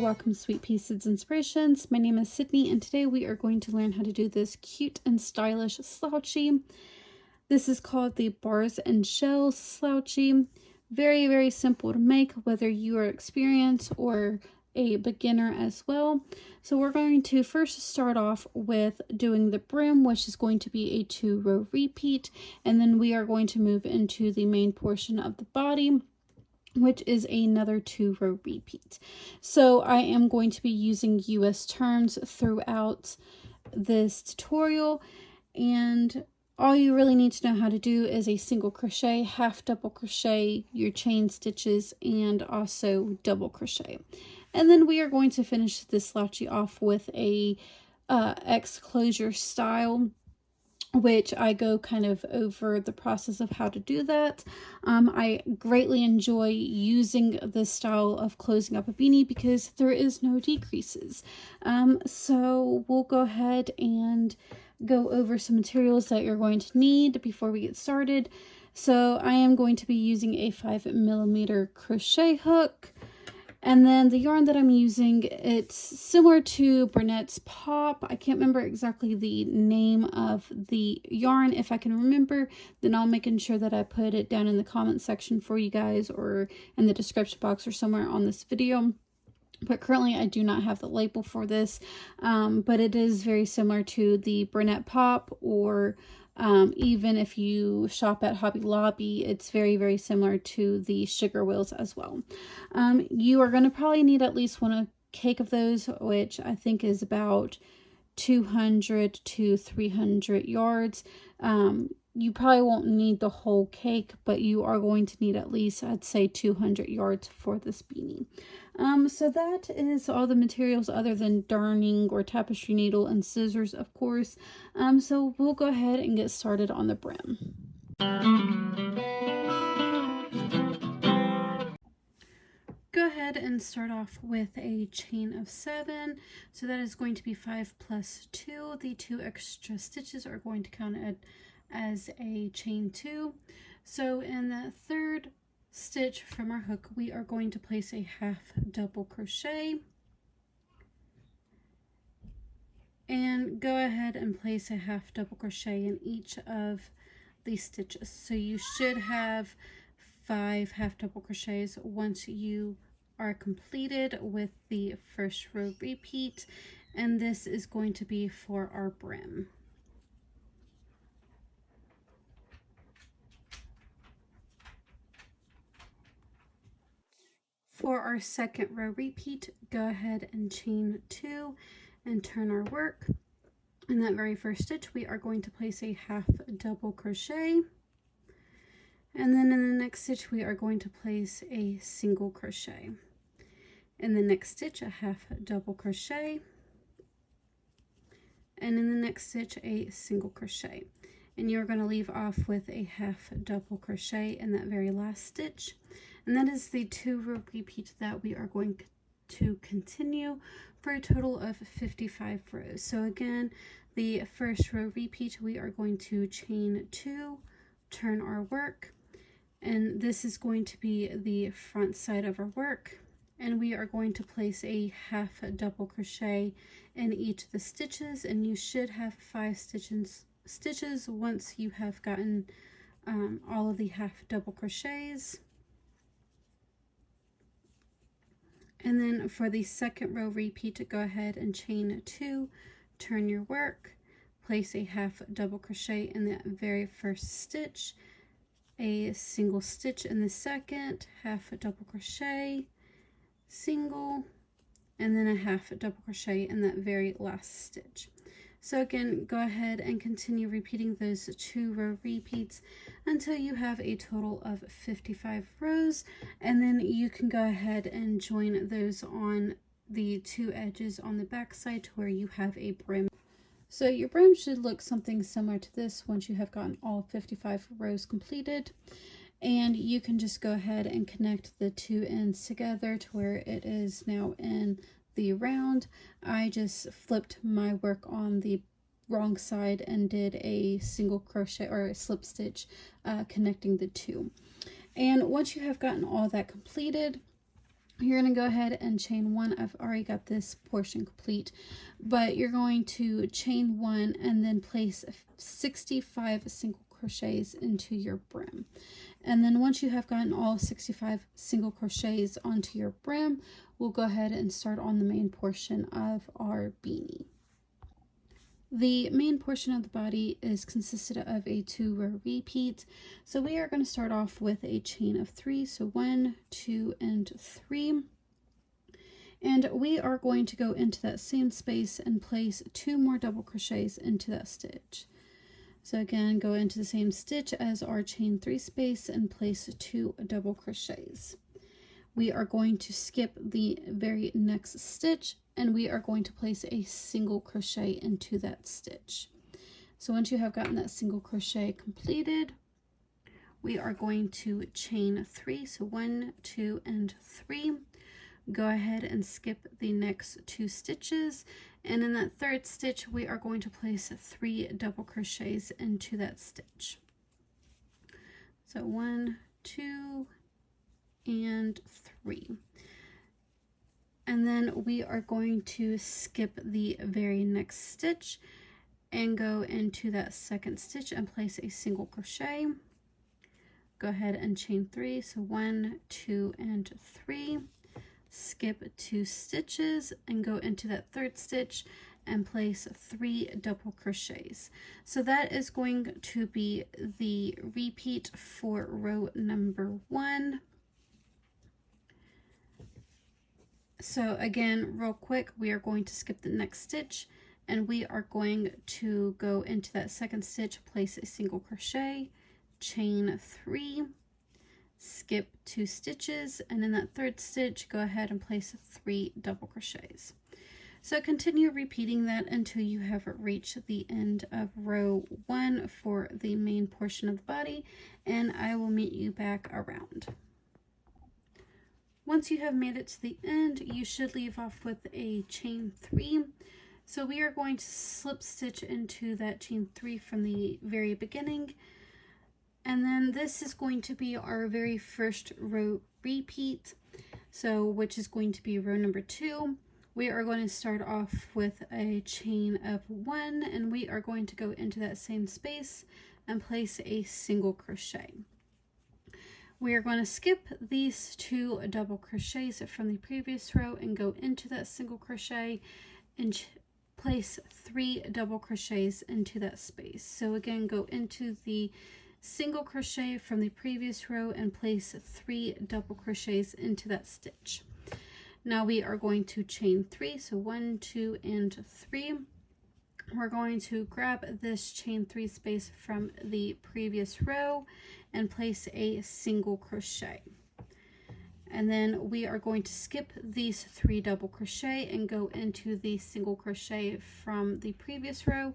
welcome Sweet Pea Seeds Inspirations. My name is Sydney and today we are going to learn how to do this cute and stylish slouchy. This is called the Bars and Shells slouchy. Very simple to make, whether you are experienced or a beginner as well. So we're going to first start off with doing the brim, which is going to be a 2-row repeat, and then we are going to move into the main portion of the body, which is another 2-row repeat. So I am going to be using US terms throughout this tutorial, and all you really need to know how to do is a single crochet, half double crochet, your chain stitches, and also double crochet. And then we are going to finish this slouchy off with a X closure style, which I go kind of over the process of how to do that. I greatly enjoy using this style of closing up a beanie because there is no decreases. So we'll go ahead and go over some materials that you're going to need before we get started. So I am going to be using a 5mm crochet hook. And then the yarn that I'm using, it's similar to Burnett's Pop. I can't remember exactly the name of the yarn. If I can remember, then I'll make sure that I put it down in the comment section for you guys or in the description box or somewhere on this video. But currently I do not have the label for this, but it is very similar to the Burnett Pop, or even if you shop at Hobby Lobby, it's very similar to the Sugar Wheels as well. You are going to probably need at least one cake of those, which I think is about 200 to 300 yards. You probably won't need the whole cake, but you are going to need at least, I'd say, 200 yards for this beanie. So that is all the materials other than darning or tapestry needle and scissors, of course. So we'll go ahead and get started on the brim. Go ahead and start off with a chain of 7. So that is going to be 5 plus 2. The 2 extra stitches are going to count as a chain 2. So in the third stitch from our hook, we are going to place a half double crochet and go ahead and place a half double crochet in each of these stitches. So you should have 5 half double crochets once you are completed with the first row repeat, and this is going to be for our brim. For our second row repeat, go ahead and chain 2 and turn our work. In that very first stitch, we are going to place a half double crochet. And then in the next stitch, we are going to place a single crochet. In the next stitch, a half double crochet. And in the next stitch, a single crochet. And you're going to leave off with a half double crochet in that very last stitch. And that is the 2-row repeat that we are going to continue for a total of 55 rows. So again, the first row repeat, we are going to chain 2, turn our work, and this is going to be the front side of our work. And we are going to place a half double crochet in each of the stitches, and you should have 5 stitches once you have gotten all of the half double crochets. And then for the second row repeat, go ahead and chain 2, turn your work, place a half double crochet in that very first stitch, a single stitch in the second, half double crochet, single, and then a half double crochet in that very last stitch. So again, go ahead and continue repeating those 2-row repeats until you have a total of 55 rows, and then you can go ahead and join those on the 2 edges on the back side to where you have a brim. So your brim should look something similar to this once you have gotten all 55 rows completed, and you can just go ahead and connect the 2 ends together to where it is now in the round. I just flipped my work on the wrong side and did a single crochet or a slip stitch connecting the 2. And once you have gotten all that completed, You're going to go ahead and chain one. I've already got this portion complete, but you're going to chain one and then place 65 single crochets into your brim. And then once you have gotten all 65 single crochets onto your brim, we'll go ahead and start on the main portion of our beanie. The main portion of the body is consisted of a 2-row repeat. So we are going to start off with a chain of 3. So 1, 2, and 3. And we are going to go into that same space and place 2 more double crochets into that stitch. So again, go into the same stitch as our chain 3 space and place 2 double crochets. We are going to skip the very next stitch and we are going to place a single crochet into that stitch. So once you have gotten that single crochet completed, we are going to chain 3. So 1, 2, and 3. Go ahead and skip the next 2 stitches, and in that 3rd stitch we are going to place 3 double crochets into that stitch. So 1, 2, and 3. And then we are going to skip the very next stitch and go into that 2nd stitch and place a single crochet. Go ahead and chain 3. So 1, 2, and 3. Skip 2 stitches and go into that 3rd stitch and place 3 double crochets. So that is going to be the repeat for row number 1. So again, real quick, we are going to skip the next stitch and we are going to go into that 2nd stitch, place a single crochet, chain 3, skip 2 stitches, and in that 3rd stitch go ahead and place 3 double crochets. So continue repeating that until you have reached the end of row 1 for the main portion of the body, and I will meet you back around. Once you have made it to the end, you should leave off with a chain 3. So we are going to slip stitch into that chain 3 from the very beginning. And then this is going to be our very first row repeat, so which is going to be row number 2. We are going to start off with a chain of 1 and we are going to go into that same space and place a single crochet. We are going to skip these 2 double crochets from the previous row and go into that single crochet and place 3 double crochets into that space. So again, go into the single crochet from the previous row and place 3 double crochets into that stitch. Now we are going to chain 3, so 1, 2, and 3. We're going to grab this chain 3 space from the previous row and place a single crochet. And then we are going to skip these 3 double crochet and go into the single crochet from the previous row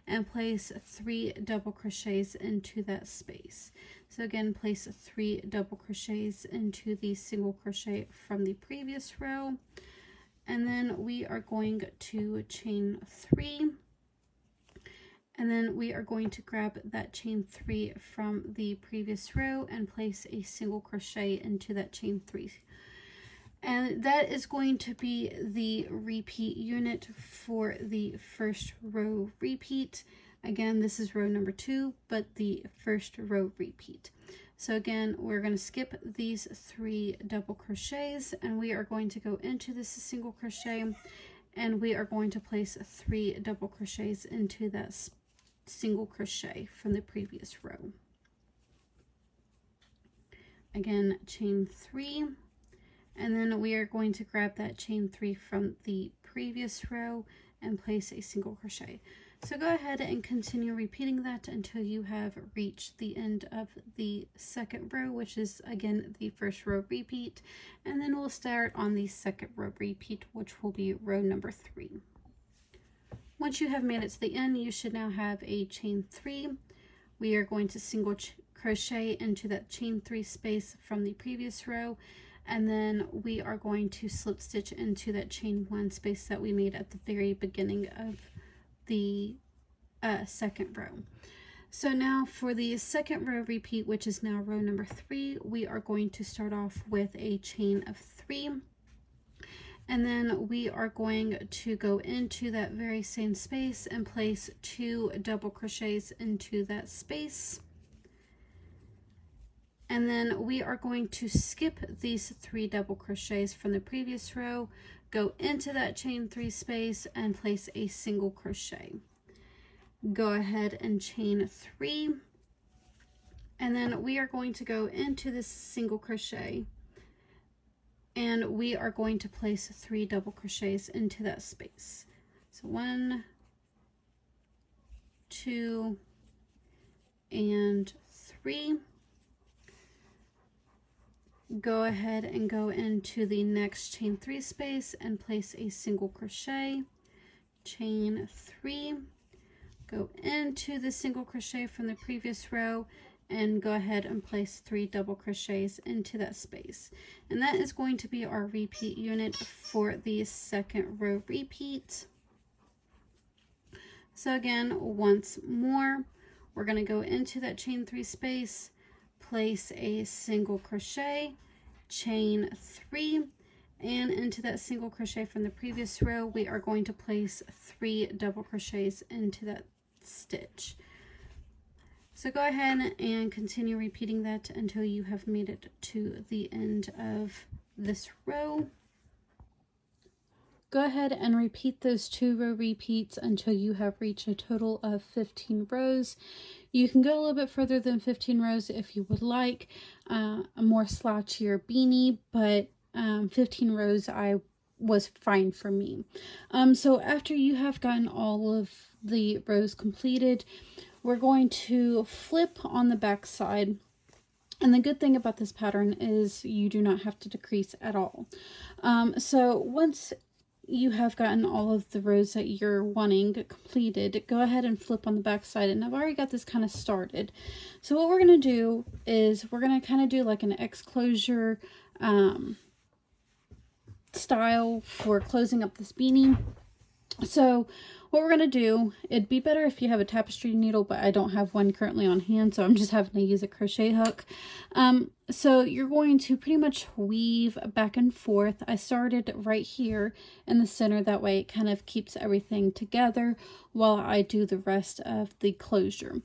and place 3 double crochets into that space. So again, place 3 double crochets into the single crochet from the previous row. And then we are going to chain 3. And then we are going to grab that chain 3 from the previous row and place a single crochet into that chain 3. And that is going to be the repeat unit for the first row repeat. Again, this is row number 2, but the first row repeat. So again, we're going to skip these 3 double crochets and we are going to go into this single crochet and we are going to place 3 double crochets into that single crochet from the previous row. Again, chain 3, and then we are going to grab that chain 3 from the previous row and place a single crochet. So go ahead and continue repeating that until you have reached the end of the second row, which is again the first row repeat, and then we'll start on the second row repeat, which will be row number 3. Once you have made it to the end, you should now have a chain 3. We are going to single crochet into that chain 3 space from the previous row, and then we are going to slip stitch into that chain 1 space that we made at the very beginning of the second row. So now for the second row repeat, which is now row number 3, we are going to start off with a chain of 3. And then we are going to go into that very same space and place 2 double crochets into that space. And then we are going to skip these 3 double crochets from the previous row, go into that chain 3 space and place a single crochet. Go ahead and chain 3. And then we are going to go into this single crochet and we are going to place 3 double crochets into that space. So 1, 2, and 3. Go ahead and go into the next chain 3 space and place a single crochet, chain 3, go into the single crochet from the previous row and go ahead and place 3 double crochets into that space. And that is going to be our repeat unit for the second row repeat. So again, once more, we're going to go into that chain 3 space, place a single crochet, chain 3, and into that single crochet from the previous row, we are going to place 3 double crochets into that stitch. So go ahead and continue repeating that until you have made it to the end of this row. Go ahead and repeat those 2 row repeats until you have reached a total of 15 rows. You can go a little bit further than 15 rows if you would like a more slouchier beanie, but 15 rows was fine for me. So after you have gotten all of the rows completed, we're going to flip on the back side. And the good thing about this pattern is you do not have to decrease at all. So once you have gotten all of the rows that you're wanting completed, go ahead and flip on the back side. And I've already got this kind of started. So what we're going to do is we're going to kind of do like an X closure style for closing up this beanie. So what we're going to do, it'd be better if you have a tapestry needle, but I don't have one currently on hand, so I'm just having to use a crochet hook. So you're going to pretty much weave back and forth. I started right here in the center, that way it kind of keeps everything together while I do the rest of the closure.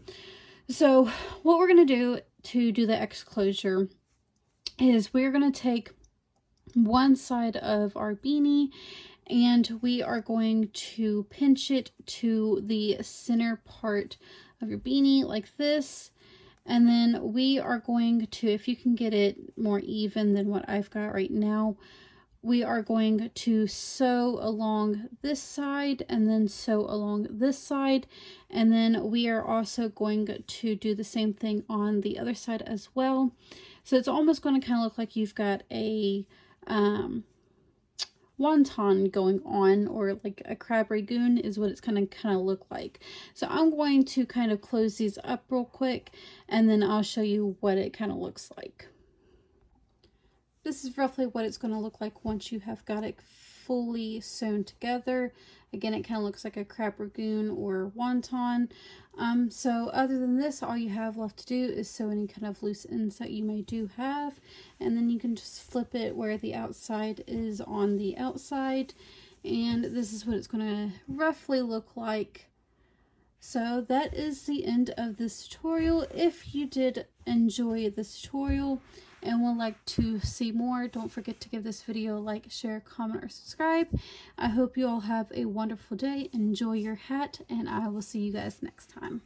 So what we're going to do the X closure is we're going to take one side of our beanie and we are going to pinch it to the center part of your beanie like this. And then we are going to, if you can get it more even than what I've got right now, we are going to sew along this side and then sew along this side. And then we are also going to do the same thing on the other side as well. So it's almost going to kind of look like you've got a wonton going on, or like a crab ragoon is what it's kind of look like. So I'm going to kind of close these up real quick and then I'll show you what it kind of looks like. This is roughly what it's going to look like once you have got it fully sewn together. Again, it kind of looks like a crab ragoon or wonton. So other than this, all you have left to do is sew any kind of loose ends that you may do have, and then you can just flip it where the outside is on the outside, and this is what it's going to roughly look like. So that is the end of this tutorial. If you did enjoy this tutorial and would like to see more, don't forget to give this video a like, share, comment, or subscribe. I hope you all have a wonderful day. Enjoy your hat, and I will see you guys next time.